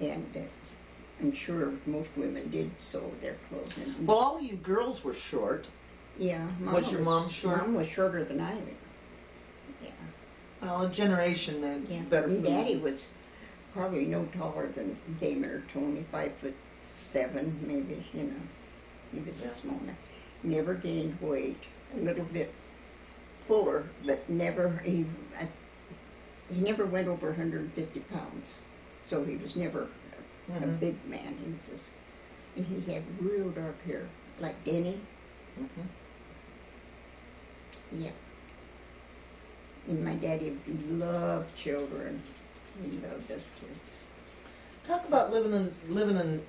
and I'm sure most women did sew their clothes. And, Well, all of you girls were short. yeah. Was your mom short? Mom was shorter than I was. Yeah. Well, a generation Yeah. better And food. Daddy was probably no taller than Damon or Tony, 5'7", maybe, you know. He was a small man. Never gained weight. A little bit fuller, but never, he never went over 150 pounds. So he was never a big man. He was just, and he had real dark hair, like Denny. Yeah. And my daddy loved children. He loved us kids. Talk about living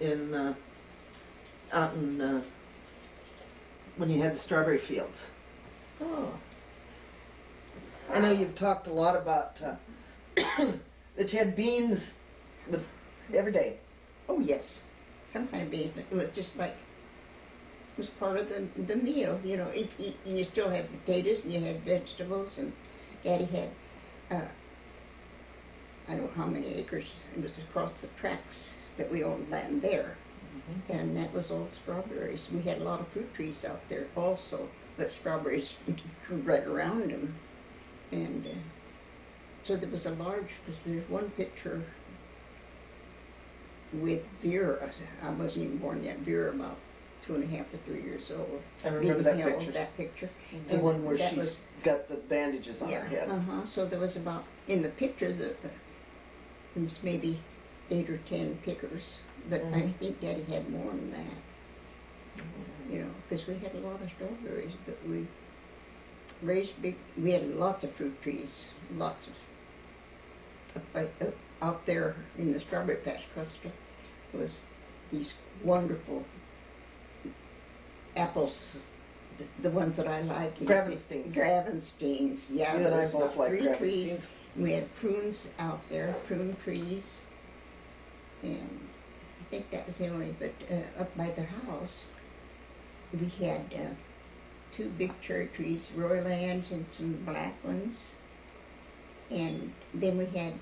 in out in when you had the strawberry fields. Oh. I know you've talked a lot about that you had beans with every day. Oh yes, some kind of beans. It was just like it was part of the meal. You know, you still had potatoes and you had vegetables, and Daddy had I don't know how many acres. It was across the tracks that we owned land there, and that was all strawberries. We had a lot of fruit trees out there also, but strawberries grew right around them, and so there was a large. Because there's one picture with Vera. I wasn't even born yet. Vera about 2.5 to 3 years old. I remember that held, picture. that picture. The And one where that she's got the bandages on her head. So there was about, in the picture, there was maybe 8 or 10 pickers, but I think Daddy had more than that. You know, because we had a lot of strawberries, but we raised we had lots of fruit trees, lots of, out there in the strawberry patch cluster was these wonderful apples, the ones that I like. Gravensteins. Gravensteins, yeah. You and I both like Gravensteins. We had prunes out there, prune trees, and I think that was the only, but up by the house, we had 2 big cherry trees, Roylands and some black ones, and then we had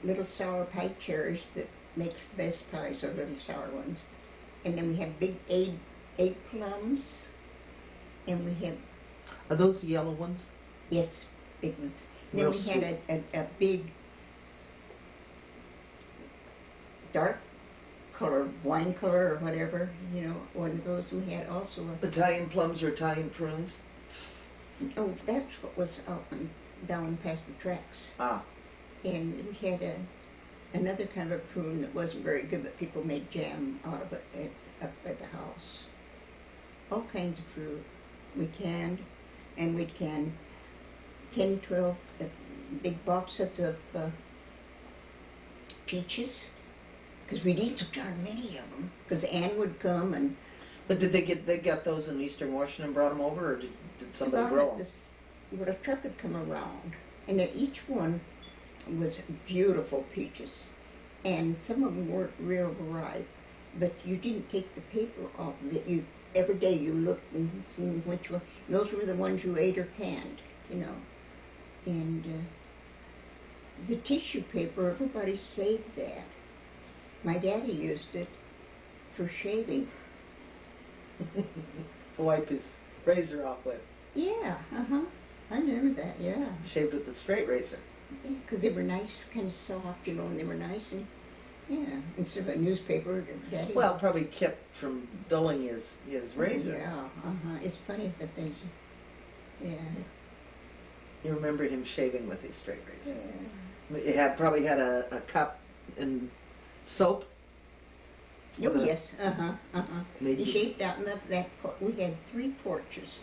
little sour pipe cherries that makes the best pies, are little sour ones. And then we have big egg plums, and we have... Are those the yellow ones? Yes, big ones. And Real then we had a big dark color, wine color or whatever, you know, one of those. We had also Italian plums or Italian prunes? Oh, that's what was up and down past the tracks. Ah. And we had another kind of prune that wasn't very good, but people made jam out of it up at the house. All kinds of fruit we canned, and we'd can 10, 12 big boxes of peaches, because we'd eat so darn many of them, because Ann would come and... But did they got those in Eastern Washington and brought them over, or did somebody grow them? Well, a truck would come around, and then each one was beautiful peaches, and some of them weren't real ripe, but you didn't take the paper off of it. You every day you looked and seen which one. Those were the ones you ate or canned, you know. And the tissue paper, everybody saved that. My daddy used it for shaving. To wipe his razor off with. Yeah, I remember that. Yeah. Shaved with a straight razor. Yeah, because they were nice, kind of soft, you know, and they were nice, and yeah, instead of a newspaper, Daddy. Well, probably kept from dulling his razor. Yeah, It's funny that they, yeah. You remember him shaving with his straight razor. Yeah. It probably had a cup and soap. Oh yes, Maybe. He shaved out in the back. We had 3 porches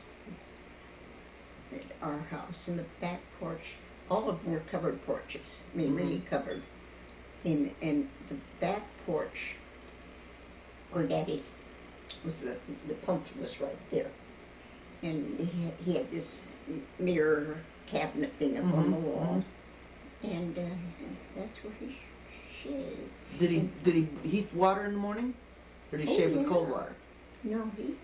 at our house. In the back porch, all of them were covered porches. I mean, really covered. In the back porch, where Daddy's was the pump was right there, and he had this mirror cabinet thing up on the wall, and that's where he shaved. Did he heat water in the morning, or did he shave with cold water? No, he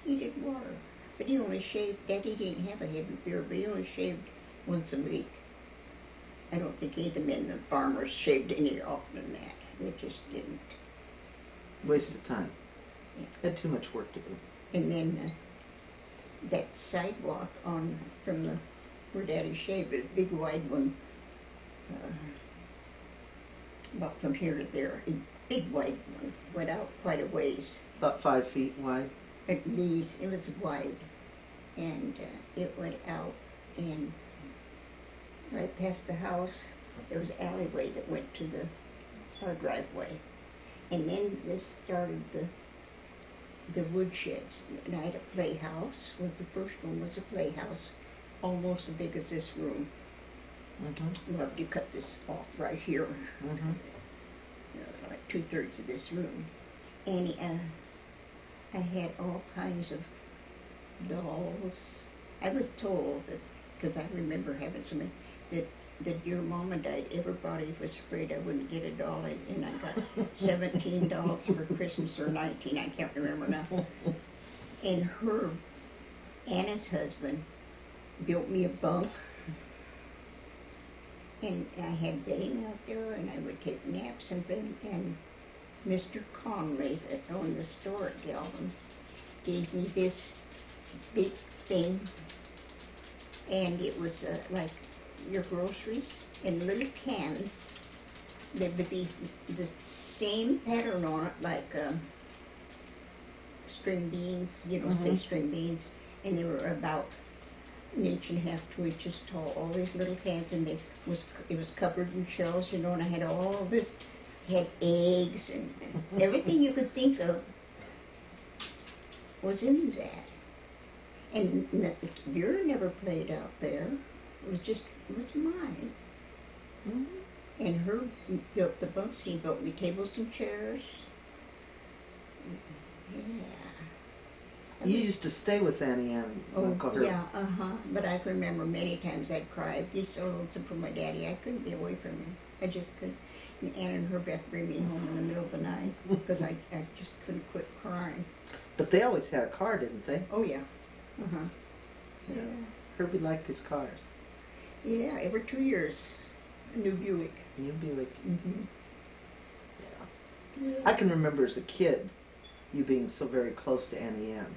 heated water, but he only shaved. Daddy didn't have a heavy beard, but he only shaved once a week. I don't think either men, the farmers, shaved any off than that. They just didn't. Waste of time. Yeah. Had too much work to do. And then that sidewalk on from the where Daddy shaved, a big wide one, about from here to there, a big wide one, went out quite a ways. About 5 feet wide. At least it was wide, and it went out, and right past the house there was an alleyway that went to our driveway, and then this started the woodsheds. And I had a playhouse. Was the first one was a playhouse, almost as big as this room. Mm-hmm. Loved to cut this off right here, Mm-hmm. like 2/3 of this room, and I had all kinds of dolls. I was told that, because I remember having so many, that your mama died. Everybody was afraid I wouldn't get a doll, and I got 17 dolls for Christmas, or 19, I can't remember now. And Anna's husband, built me a bunk, and I had bedding out there, and I would take naps in bed, and Mr. Conley that owned the store at Galvin gave me this big thing, and it was like your groceries in little cans. There would be the same pattern on it, like string beans, say string beans, and they were about 1.5 to 2 inches tall. All these little cans, and it was covered in shells, and I had all this. Had eggs and everything you could think of was in that. And Vera never played out there. It was mine. Mm-hmm. And her built the bunks. He built me tables and chairs. Yeah. You used to stay with Annie Ann. Oh, yeah, But I can remember many times I'd cry. I'd be so lonesome for my daddy. I couldn't be away from him. I just couldn't. And Ann and her would bring me home in the middle of the night because I just couldn't quit crying. But they always had a car, didn't they? Oh, yeah. Yeah. Herbie liked his cars. Yeah, every 2 years, a new Buick. New Buick. Mm-hmm. Yeah. I can remember as a kid you being so very close to Annie Ann.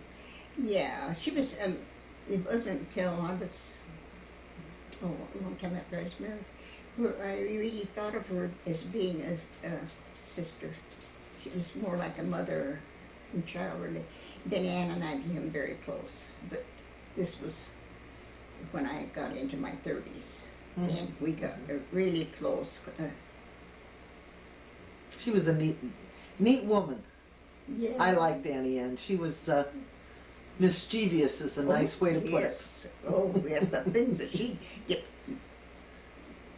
Yeah, she was, it wasn't until I was, a long time after I was married, where I really thought of her as being a sister. She was more like a mother and child, really. Then Ann and I became very close. But this was when I got into my 30s, and we got really close. She was a neat woman. Yeah. I liked Annie Ann. She was mischievous is a nice way to put it. Oh, yes, the things that she'd get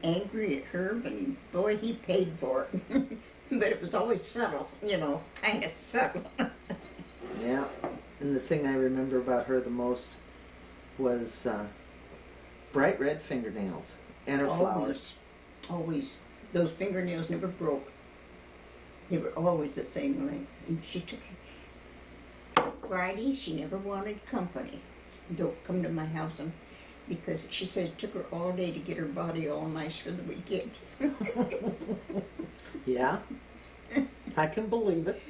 angry at Herb, and boy, he paid for it. But it was always subtle, kind of subtle. Yeah, and the thing I remember about her the most was bright red fingernails and her flowers. Always. Those fingernails never broke. They were always the same length. And she took Fridays, she never wanted company. Don't come to my house, because she said it took her all day to get her body all nice for the weekend. Yeah, I can believe it.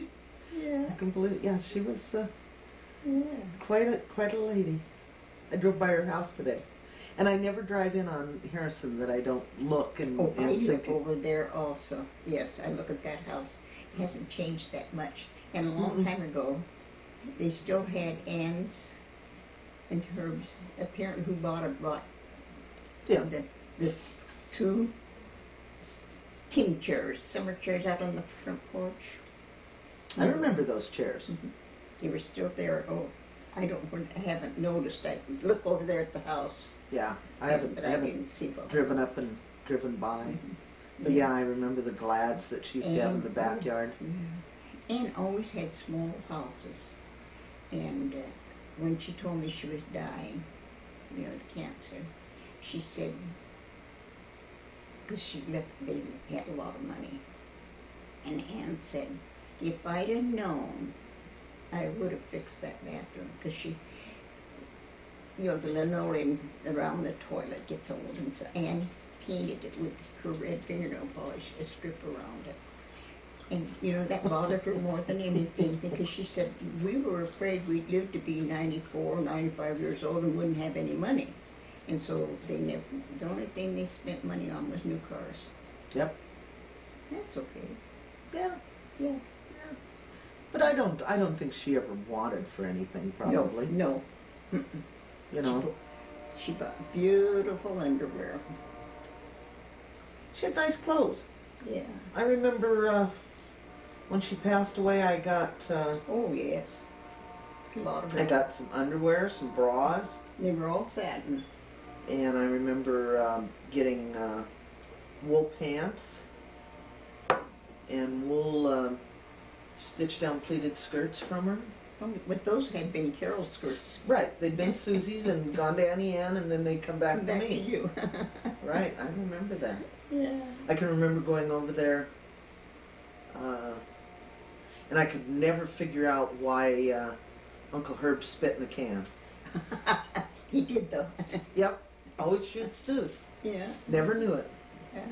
Yeah. I can believe it. Yeah, she was Yeah. quite a lady. I drove by her house today, and I never drive in on Harrison that I don't look and, Oh, I and look think. over there also. Yes, I look at that house. It hasn't changed that much. And a long time ago, they still had Ann's and Herb's. Apparently, who bought Yeah. this two tin chairs, summer chairs out on the front porch. I remember those chairs. They were still there. Oh, I haven't noticed. I look over there at the house. Yeah, I but haven't didn't see them. driven up and driven by. But yeah, I remember the Glads that she used to have in the backyard. Anne always had small houses, and when she told me she was dying, with cancer, she said, because they had a lot of money, and Anne said, if I'd have known, I would have fixed that bathroom, because the linoleum around the toilet gets old, and so Anne painted it with her red fingernail polish, a strip around it. And, you know, that bothered her more than anything because she said, we were afraid we'd live to be 94, 95 years old and wouldn't have any money. And so the only thing they spent money on was new cars. Yep. That's okay. Yeah. Yeah. But I don't think she ever wanted for anything, probably. No. You know. She bought beautiful underwear. She had nice clothes. Yeah. I remember when she passed away, I got Oh, yes. A lot of I got some underwear, some bras, They were all satin. and I remember getting wool pants and wool stitched down pleated skirts from her. Oh, but those had been Carol skirts. Right, they'd been Susie's and gone to Annie Ann, and then they'd come back Come to back me. to you. Right, I remember that. Yeah. I can remember going over there, and I could never figure out why Uncle Herb spit in the can. He did, though. Yep, always shoots snooze. Yeah. Never knew it. Yeah.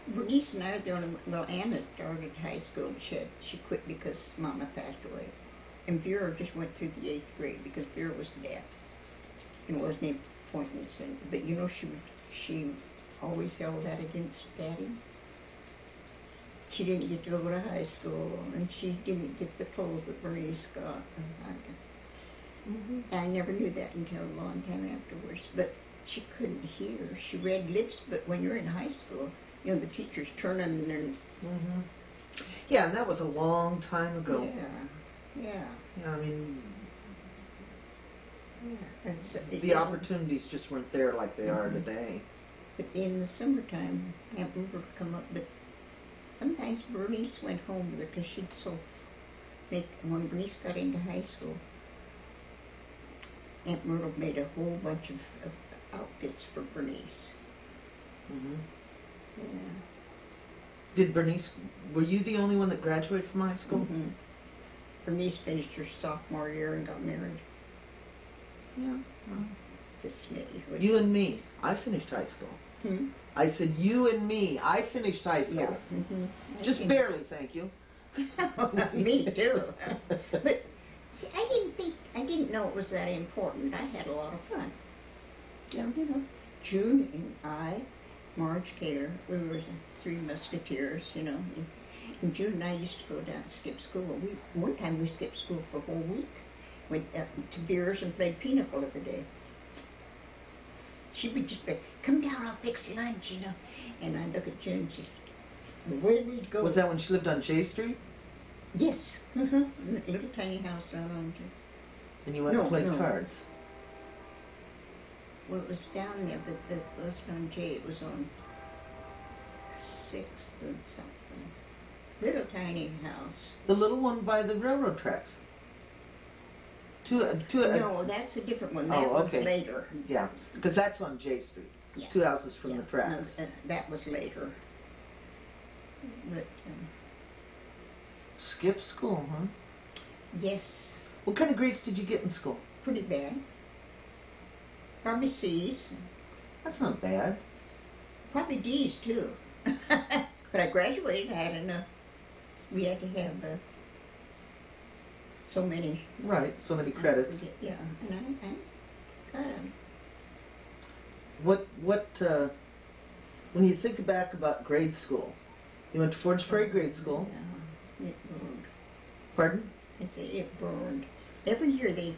Bernice and I are the only, well, Anna started high school. She quit because Mama passed away. And Vera just went through the 8th grade because Vera was deaf. And wasn't any appointments in. But you know, she always held that against Daddy. She didn't get to go to high school, and she didn't get the clothes that Bernice got. I never knew that until a long time afterwards. But she couldn't hear. She read lips, but when you're in high school, you know, the teacher's turning and... Yeah, and that was a long time ago. Yeah. Yeah, I mean, Yeah. So, the opportunities just weren't there like they are today. But in the summertime, Aunt Myrtle would come up, but sometimes Bernice went home with her because she'd when Bernice got into high school, Aunt Myrtle made a whole bunch of outfits for Bernice. Yeah. Did Bernice, were you the only one that graduated from high school? Bernice finished her sophomore year and got married. Yeah. Just me. You and me. I finished high school. I said, you and me. I finished high school. Yeah. Just barely, thank you. Me too. But see, I didn't know it was that important. I had a lot of fun. Yeah, you know, June and I, Marge Kaler, we were the three musketeers, you know. And June and I used to go down and skip school. One time we skipped school for a whole week. Went to Vera's and played pinochle every day. She would just be, come down, I'll fix your lunch, you know. And I look at June and she said, where we'd go. Was that when she lived on J Street? Yes. Little tiny house down on J. And you went and played cards? Well, it was down there, but it wasn't on J. It was on 6th and something. Little tiny house. The little one by the railroad tracks? No, that's a different one. That was later. Yeah, because that's on J Street. It's 2 houses from the tracks. No, that was later. But, skip school, huh? yes. What kind of grades did you get in school? Pretty bad. Probably C's. That's not bad. Probably D's too. But I graduated. I had enough. We had to have so many. Right, so many credits. Yeah, and I got them. What, when you think back about grade school, you went to Forge Prairie Grade School. Yeah, it burned. Pardon? I said it burned. Every year they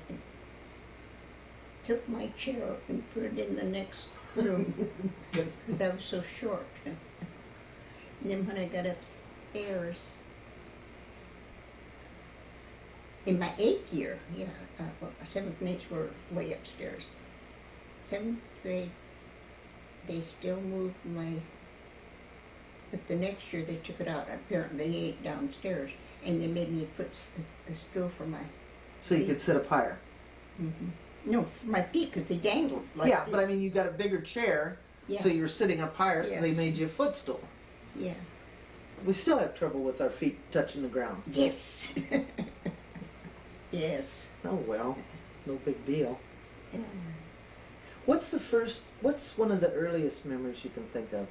took my chair up and put it in the next room because I was so short. And then when I got upstairs, in my 8th year, 7th and 8th were way upstairs. 7th grade, they still moved but the next year they took it out. Apparently they needed it downstairs, and they made me a stool for my So you could sit up higher. No, for my feet, because they dangled like yeah, this. but I mean, you got a bigger chair, so you're sitting up higher, so they made you a footstool. Yeah. We still have trouble with our feet touching the ground. Yes. Yes. Oh, well, no big deal. Yeah. What's one of the earliest memories you can think of?